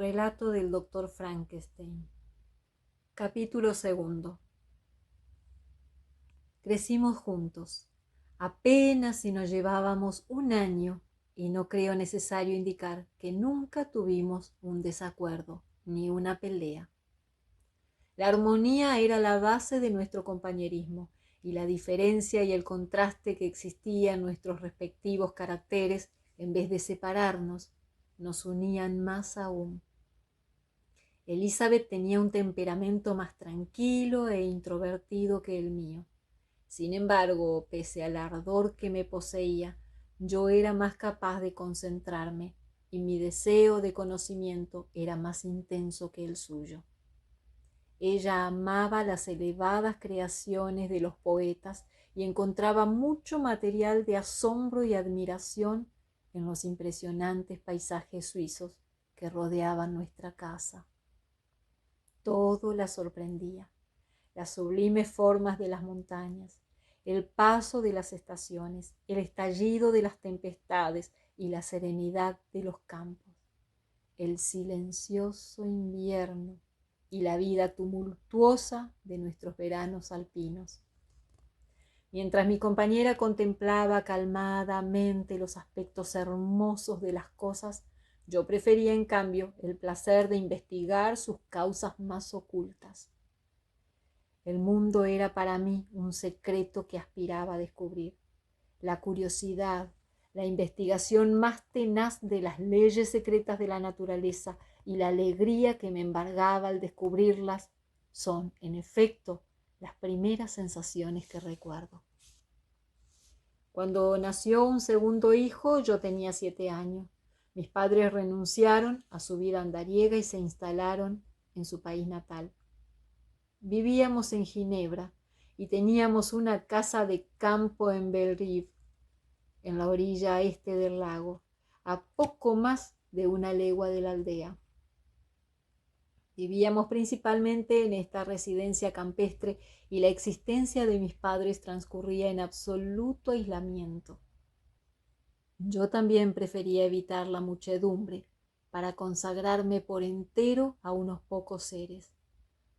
Relato del Dr. Frankenstein. Capítulo 2. Crecimos juntos. Apenas si nos llevábamos un año, y no creo necesario indicar que nunca tuvimos un desacuerdo ni una pelea. La armonía era la base de nuestro compañerismo, y la diferencia y el contraste que existía en nuestros respectivos caracteres, en vez de separarnos, nos unían más aún. Elizabeth tenía un temperamento más tranquilo e introvertido que el mío. Sin embargo, pese al ardor que me poseía, yo era más capaz de concentrarme y mi deseo de conocimiento era más intenso que el suyo. Ella amaba las elevadas creaciones de los poetas y encontraba mucho material de asombro y admiración en los impresionantes paisajes suizos que rodeaban nuestra casa. Todo la sorprendía: las sublimes formas de las montañas, el paso de las estaciones, el estallido de las tempestades y la serenidad de los campos, el silencioso invierno y la vida tumultuosa de nuestros veranos alpinos. Mientras mi compañera contemplaba calmadamente los aspectos hermosos de las cosas, yo prefería, en cambio, el placer de investigar sus causas más ocultas. El mundo era para mí un secreto que aspiraba a descubrir. La curiosidad, la investigación más tenaz de las leyes secretas de la naturaleza y la alegría que me embargaba al descubrirlas son, en efecto, las primeras sensaciones que recuerdo. Cuando nació un segundo hijo, yo tenía 7 años. Mis padres renunciaron a su vida andariega y se instalaron en su país natal. Vivíamos en Ginebra y teníamos una casa de campo en Bellerive, en la orilla este del lago, a poco más de 1 legua de la aldea. Vivíamos principalmente en esta residencia campestre y la existencia de mis padres transcurría en absoluto aislamiento. Yo también prefería evitar la muchedumbre para consagrarme por entero a unos pocos seres.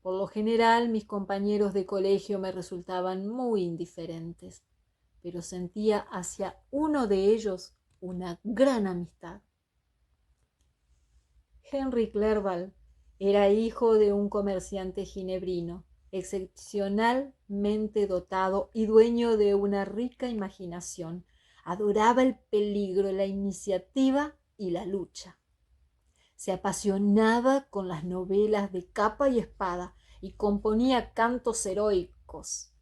Por lo general, mis compañeros de colegio me resultaban muy indiferentes, pero sentía hacia uno de ellos una gran amistad. Henry Clerval era hijo de un comerciante ginebrino, excepcionalmente dotado y dueño de una rica imaginación. Adoraba el peligro, la iniciativa y la lucha. Se apasionaba con las novelas de capa y espada y componía cantos heroicos.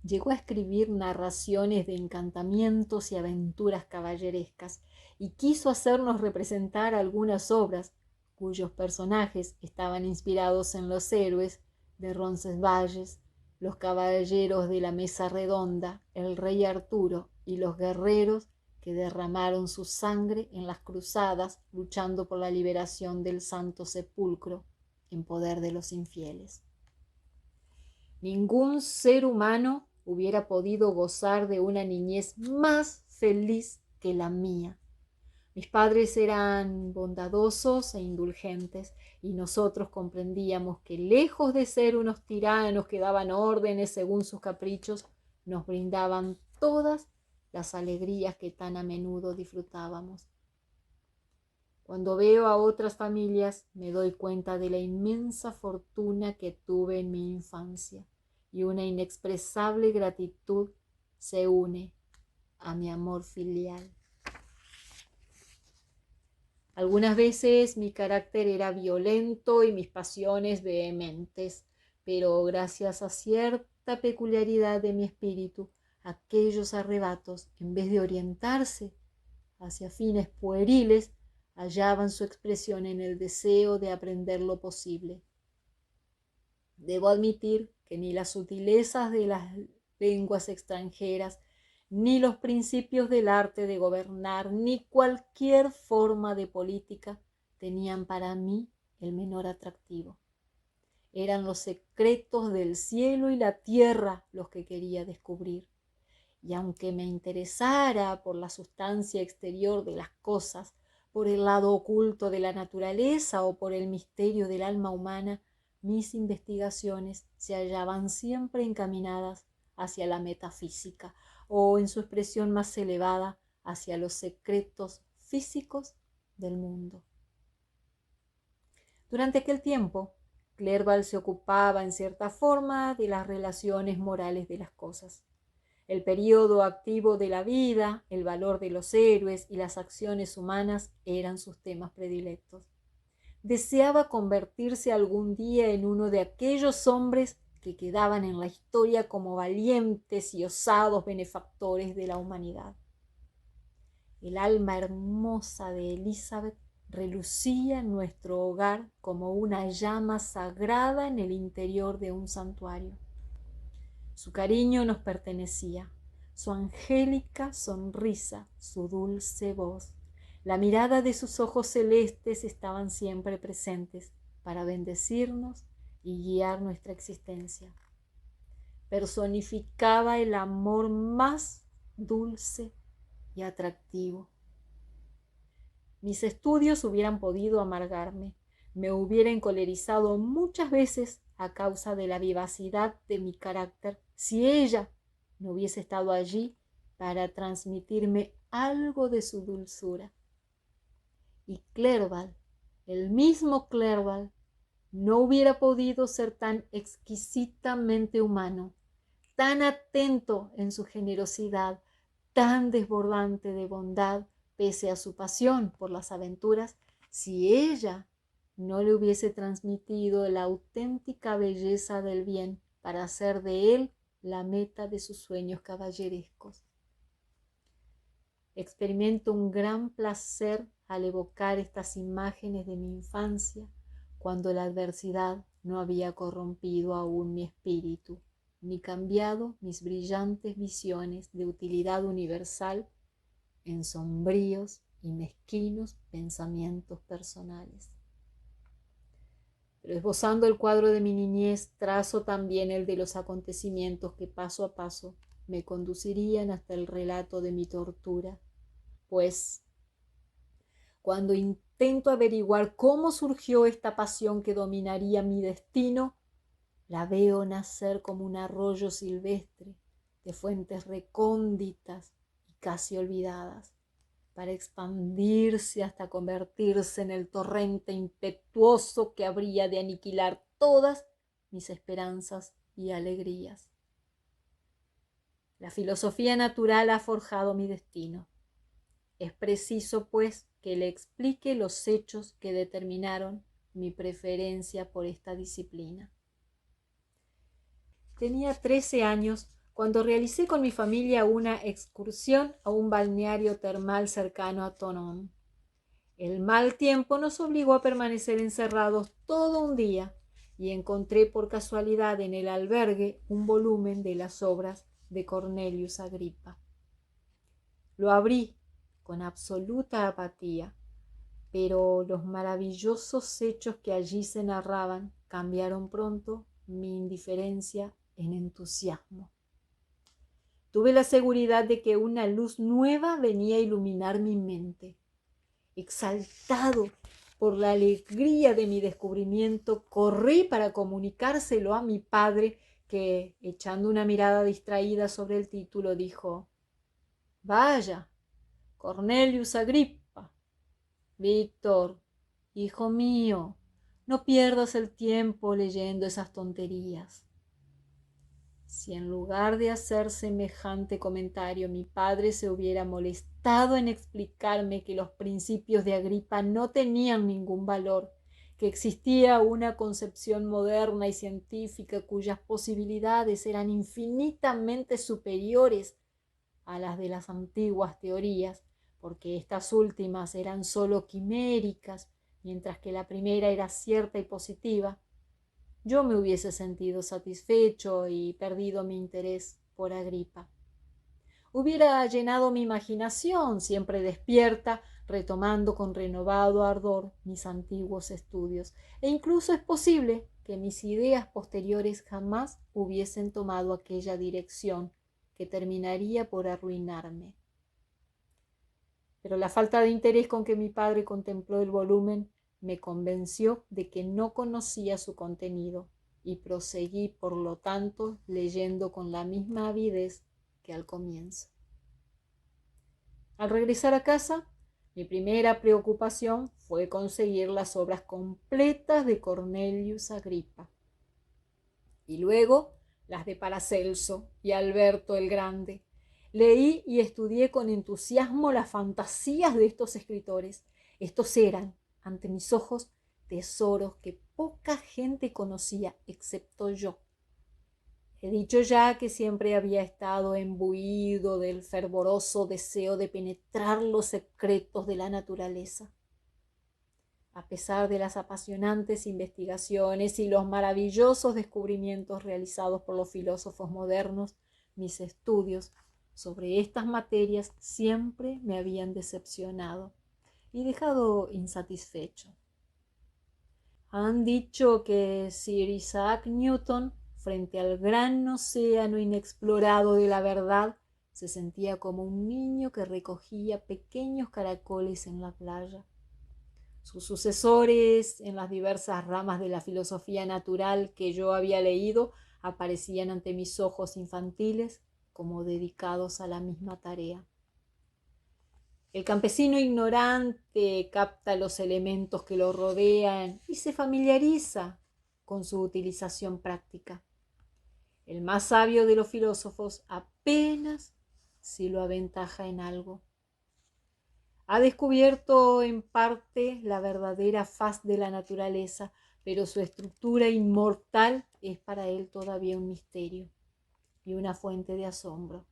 Llegó a escribir narraciones de encantamientos y aventuras caballerescas y quiso hacernos representar algunas obras cuyos personajes estaban inspirados en los héroes de Roncesvalles, los caballeros de la Mesa Redonda, el rey Arturo y los guerreros que derramaron su sangre en las cruzadas luchando por la liberación del Santo Sepulcro en poder de los infieles. Ningún ser humano hubiera podido gozar de una niñez más feliz que la mía. Mis padres eran bondadosos e indulgentes y nosotros comprendíamos que, lejos de ser unos tiranos que daban órdenes según sus caprichos, nos brindaban todas las alegrías que tan a menudo disfrutábamos. Cuando veo a otras familias, me doy cuenta de la inmensa fortuna que tuve en mi infancia y una inexpresable gratitud se une a mi amor filial. Algunas veces mi carácter era violento y mis pasiones vehementes, pero gracias a cierta peculiaridad de mi espíritu, aquellos arrebatos, en vez de orientarse hacia fines pueriles, hallaban su expresión en el deseo de aprender lo posible. Debo admitir que ni las sutilezas de las lenguas extranjeras, ni los principios del arte de gobernar, ni cualquier forma de política tenían para mí el menor atractivo. Eran los secretos del cielo y la tierra los que quería descubrir. Y aunque me interesara por la sustancia exterior de las cosas, por el lado oculto de la naturaleza o por el misterio del alma humana, mis investigaciones se hallaban siempre encaminadas hacia la metafísica o, en su expresión más elevada, hacia los secretos físicos del mundo. Durante aquel tiempo, Clerval se ocupaba en cierta forma de las relaciones morales de las cosas. El período activo de la vida, el valor de los héroes y las acciones humanas eran sus temas predilectos. Deseaba convertirse algún día en uno de aquellos hombres que quedaban en la historia como valientes y osados benefactores de la humanidad. El alma hermosa de Elizabeth relucía en nuestro hogar como una llama sagrada en el interior de un santuario. Su cariño nos pertenecía, su angélica sonrisa, su dulce voz, la mirada de sus ojos celestes estaban siempre presentes para bendecirnos y guiar nuestra existencia. Personificaba el amor más dulce y atractivo. Mis estudios hubieran podido amargarme, me hubiera encolerizado muchas veces a causa de la vivacidad de mi carácter si ella no hubiese estado allí para transmitirme algo de su dulzura. Y Clerval, el mismo Clerval, no hubiera podido ser tan exquisitamente humano, tan atento en su generosidad, tan desbordante de bondad, pese a su pasión por las aventuras, si ella no le hubiese transmitido la auténtica belleza del bien para hacer de él la meta de sus sueños caballerescos. Experimento un gran placer al evocar estas imágenes de mi infancia, cuando la adversidad no había corrompido aún mi espíritu, ni cambiado mis brillantes visiones de utilidad universal en sombríos y mezquinos pensamientos personales. Pero esbozando el cuadro de mi niñez, trazo también el de los acontecimientos que paso a paso me conducirían hasta el relato de mi tortura, pues cuando intento averiguar cómo surgió esta pasión que dominaría mi destino, la veo nacer como un arroyo silvestre de fuentes recónditas y casi olvidadas, para expandirse hasta convertirse en el torrente impetuoso que habría de aniquilar todas mis esperanzas y alegrías. La filosofía natural ha forjado mi destino. Es preciso, pues, que le explique los hechos que determinaron mi preferencia por esta disciplina. Tenía 13 años cuando realicé con mi familia una excursión a un balneario termal cercano a Thonon. El mal tiempo nos obligó a permanecer encerrados todo un día y encontré por casualidad en el albergue un volumen de las obras de Cornelius Agrippa. Lo abrí con absoluta apatía, pero los maravillosos hechos que allí se narraban cambiaron pronto mi indiferencia en entusiasmo. Tuve la seguridad de que una luz nueva venía a iluminar mi mente. Exaltado por la alegría de mi descubrimiento, corrí para comunicárselo a mi padre, que, echando una mirada distraída sobre el título, dijo: «Vaya, Cornelius Agrippa. Víctor, hijo mío, no pierdas el tiempo leyendo esas tonterías». Si en lugar de hacer semejante comentario mi padre se hubiera molestado en explicarme que los principios de Agripa no tenían ningún valor, que existía una concepción moderna y científica cuyas posibilidades eran infinitamente superiores a las de las antiguas teorías, porque estas últimas eran sólo quiméricas, mientras que la primera era cierta y positiva, yo me hubiese sentido satisfecho y perdido mi interés por Agripa. Hubiera llenado mi imaginación, siempre despierta, retomando con renovado ardor mis antiguos estudios, e incluso es posible que mis ideas posteriores jamás hubiesen tomado aquella dirección que terminaría por arruinarme. pero la falta de interés con que mi padre contempló el volumen me convenció de que no conocía su contenido y proseguí, por lo tanto, leyendo con la misma avidez que al comienzo. Al regresar a casa, mi primera preocupación fue conseguir las obras completas de Cornelius Agripa y luego las de Paracelso y Alberto el Grande. Leí y estudié con entusiasmo las fantasías de estos escritores. Estos eran, ante mis ojos, tesoros que poca gente conocía, excepto yo. He dicho ya que siempre había estado imbuido del fervoroso deseo de penetrar los secretos de la naturaleza. A pesar de las apasionantes investigaciones y los maravillosos descubrimientos realizados por los filósofos modernos, mis estudios sobre estas materias siempre me habían decepcionado y dejado insatisfecho. Han dicho que Sir Isaac Newton, frente al gran océano inexplorado de la verdad, se sentía como un niño que recogía pequeños caracoles en la playa. Sus sucesores en las diversas ramas de la filosofía natural que yo había leído aparecían ante mis ojos infantiles como dedicados a la misma tarea. El campesino ignorante capta los elementos que lo rodean y se familiariza con su utilización práctica. El más sabio de los filósofos apenas si lo aventaja en algo. Ha descubierto en parte la verdadera faz de la naturaleza, pero su estructura inmortal es para él todavía un misterio y una fuente de asombro.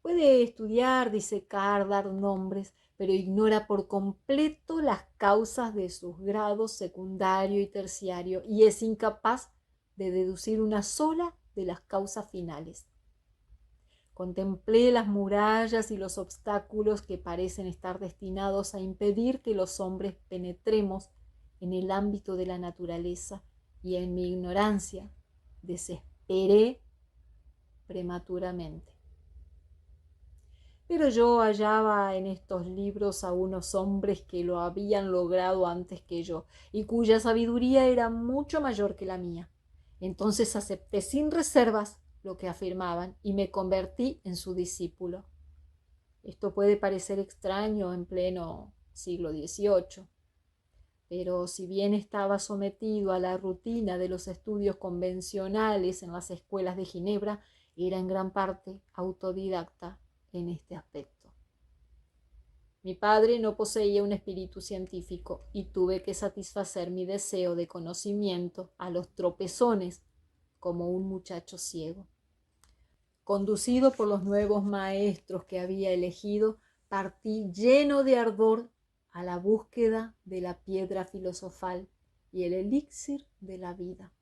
Puede estudiar, disecar, dar nombres, pero ignora por completo las causas de sus grados secundario y terciario y es incapaz de deducir una sola de las causas finales. Contemplé las murallas y los obstáculos que parecen estar destinados a impedir que los hombres penetremos en el ámbito de la naturaleza y en mi ignorancia desesperé prematuramente. Pero yo hallaba en estos libros a unos hombres que lo habían logrado antes que yo y cuya sabiduría era mucho mayor que la mía. Entonces acepté sin reservas lo que afirmaban y me convertí en su discípulo. Esto puede parecer extraño en pleno siglo XVIII, pero si bien estaba sometido a la rutina de los estudios convencionales en las escuelas de Ginebra, era en gran parte autodidacta en este aspecto. Mi padre no poseía un espíritu científico y tuve que satisfacer mi deseo de conocimiento a los tropezones como un muchacho ciego. Conducido por los nuevos maestros que había elegido, partí lleno de ardor a la búsqueda de la piedra filosofal y el elixir de la vida.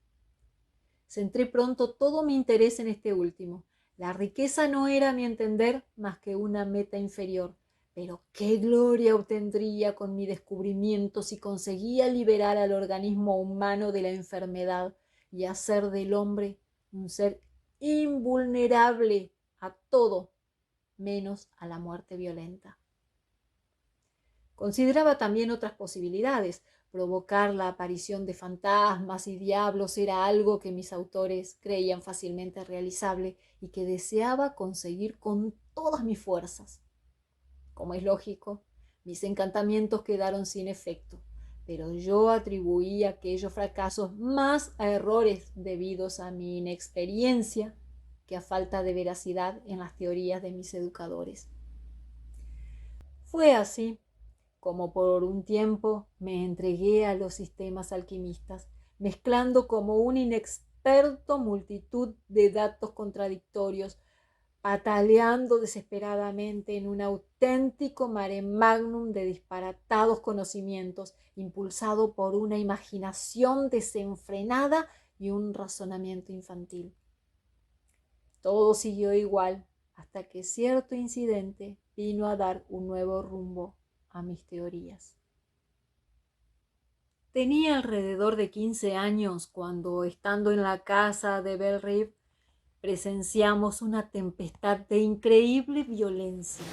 Centré pronto todo mi interés en este último. La riqueza no era, a mi entender, más que una meta inferior, pero qué gloria obtendría con mi descubrimiento si conseguía liberar al organismo humano de la enfermedad y hacer del hombre un ser invulnerable a todo, menos a la muerte violenta. Consideraba también otras posibilidades. Provocar la aparición de fantasmas y diablos era algo que mis autores creían fácilmente realizable y que deseaba conseguir con todas mis fuerzas. Como es lógico, mis encantamientos quedaron sin efecto, pero yo atribuí aquellos fracasos más a errores debidos a mi inexperiencia que a falta de veracidad en las teorías de mis educadores. Fue así como por un tiempo me entregué a los sistemas alquimistas, mezclando como un inexperto multitud de datos contradictorios, pataleando desesperadamente en un auténtico mare magnum de disparatados conocimientos, impulsado por una imaginación desenfrenada y un razonamiento infantil. Todo siguió igual hasta que cierto incidente vino a dar un nuevo rumbo a mis teorías. Tenía alrededor de 15 años cuando, estando en la casa de Bellerive, presenciamos una tempestad de increíble violencia.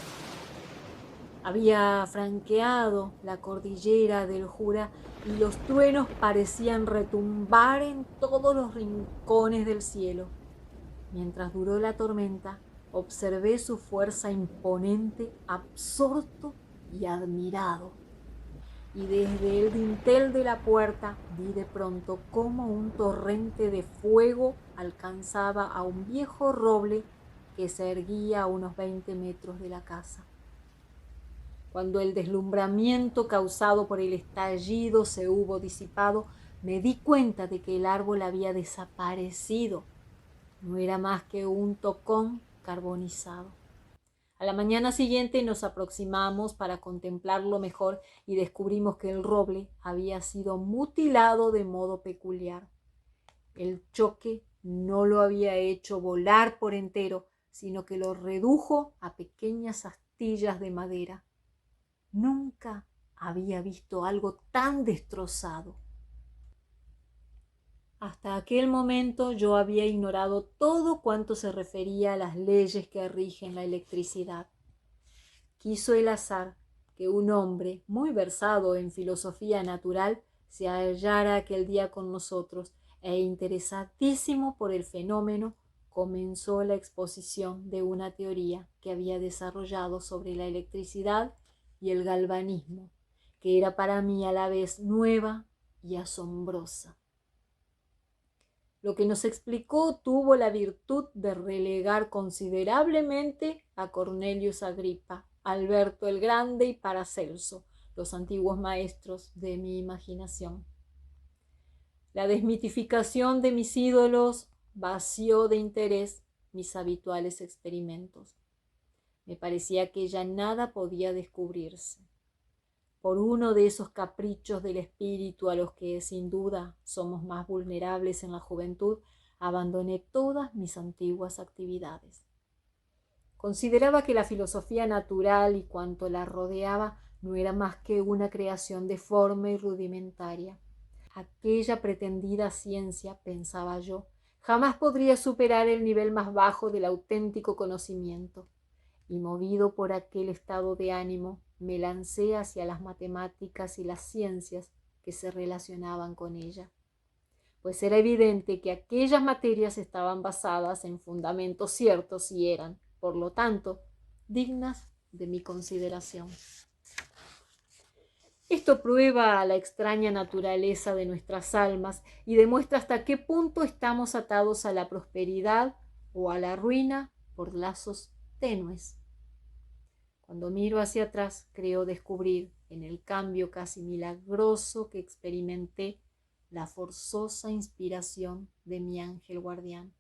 Había franqueado la cordillera del Jura y los truenos parecían retumbar en todos los rincones del cielo. Mientras duró la tormenta, observé su fuerza imponente, absorto y admirado. Y desde el dintel de la puerta vi de pronto cómo un torrente de fuego alcanzaba a un viejo roble que se erguía a unos 20 metros de la casa. Cuando el deslumbramiento causado por el estallido se hubo disipado, me di cuenta de que el árbol había desaparecido. No era más que un tocón carbonizado. A la mañana siguiente nos aproximamos para contemplarlo mejor y descubrimos que el roble había sido mutilado de modo peculiar. El choque no lo había hecho volar por entero, sino que lo redujo a pequeñas astillas de madera. Nunca había visto algo tan destrozado. Hasta aquel momento yo había ignorado todo cuanto se refería a las leyes que rigen la electricidad. Quiso el azar que un hombre muy versado en filosofía natural se hallara aquel día con nosotros e interesadísimo por el fenómeno comenzó la exposición de una teoría que había desarrollado sobre la electricidad y el galvanismo, que era para mí a la vez nueva y asombrosa. Lo que nos explicó tuvo la virtud de relegar considerablemente a Cornelius Agripa, Alberto el Grande y Paracelso, los antiguos maestros de mi imaginación. La desmitificación de mis ídolos vació de interés mis habituales experimentos. Me parecía que ya nada podía descubrirse. Por uno de esos caprichos del espíritu a los que sin duda somos más vulnerables en la juventud, abandoné todas mis antiguas actividades. Consideraba que la filosofía natural y cuanto la rodeaba no era más que una creación deforme y rudimentaria. Aquella pretendida ciencia, pensaba yo, jamás podría superar el nivel más bajo del auténtico conocimiento. Y movido por aquel estado de ánimo, me lancé hacia las matemáticas y las ciencias que se relacionaban con ella, pues era evidente que aquellas materias estaban basadas en fundamentos ciertos y eran, por lo tanto, dignas de mi consideración. Esto prueba la extraña naturaleza de nuestras almas y demuestra hasta qué punto estamos atados a la prosperidad o a la ruina por lazos tenues. Cuando miro hacia atrás, creo descubrir, en el cambio casi milagroso que experimenté, la forzosa inspiración de mi ángel guardián.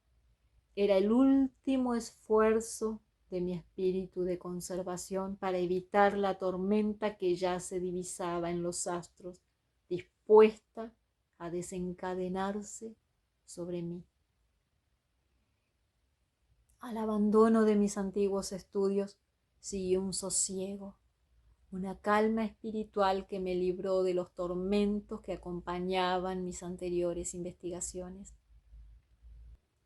Era el último esfuerzo de mi espíritu de conservación para evitar la tormenta que ya se divisaba en los astros, dispuesta a desencadenarse sobre mí. Al abandono de mis antiguos estudios, siguió un sosiego, una calma espiritual que me libró de los tormentos que acompañaban mis anteriores investigaciones.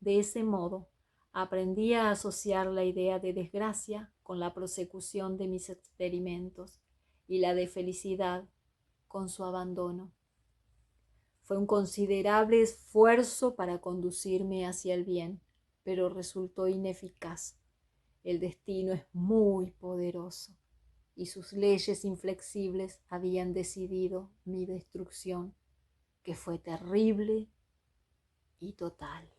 De ese modo, aprendí a asociar la idea de desgracia con la prosecución de mis experimentos y la de felicidad con su abandono. Fue un considerable esfuerzo para conducirme hacia el bien, pero resultó ineficaz. El destino es muy poderoso y sus leyes inflexibles habían decidido mi destrucción, que fue terrible y total.